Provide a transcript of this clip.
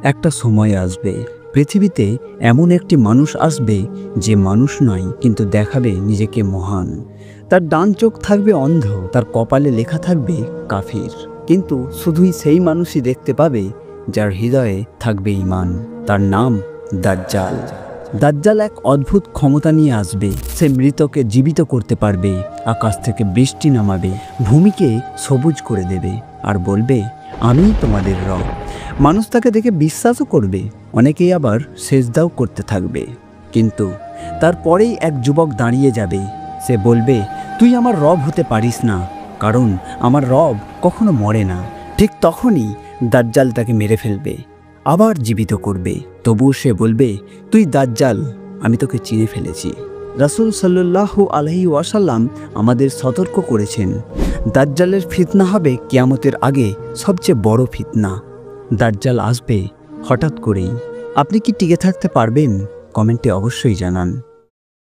একটা সময় আসবে, পৃথিবীতে এমন একটি মানুষ আসবে যে মানুষ নয় কিন্তু দেখাবে নিজেকে মহান। তার ডান চোখ থাকবে অন্ধ, তার কপালে লেখা থাকবে কাফির, কিন্তু শুধুই সেই মানুষই দেখতে পাবে যার হৃদয়ে থাকবে ঈমান। তার নাম দাজ্জাল। দাজ্জাল এক অদ্ভুত ক্ষমতা নিয়ে আসবে। সে মৃতকে জীবিত করতে পারবে, আকাশ থেকে বৃষ্টি নামাবে, ভূমিকে সবুজ করে দেবে আর বলবে, আমি তোমাদের রব। মানুষ তাকে দেখে বিশ্বাসও করবে, অনেকেই আবার সেজদাও করতে থাকবে। কিন্তু তারপরেই এক যুবক দাঁড়িয়ে যাবে। সে বলবে, তুই আমার রব হতে পারিস না, কারণ আমার রব কখনো মরে না। ঠিক তখনই দাজ্জাল তাকে মেরে ফেলবে, আবার জীবিত করবে। তবুও সে বলবে, তুই দাজ্জাল, আমি তোকে চিনে ফেলেছি। রাসূল সাল্লাল্লাহু আলাইহি ওয়াসাল্লাম আমাদের সতর্ক করেছেন, দাজ্জালের ফিতনা হবে কিয়ামতের আগে সবচেয়ে বড় ফিতনা। দাজ্জাল আসবে হঠাৎ করেই। আপনি কি টিকে থাকতে পারবেন? কমেন্টে অবশ্যই জানান।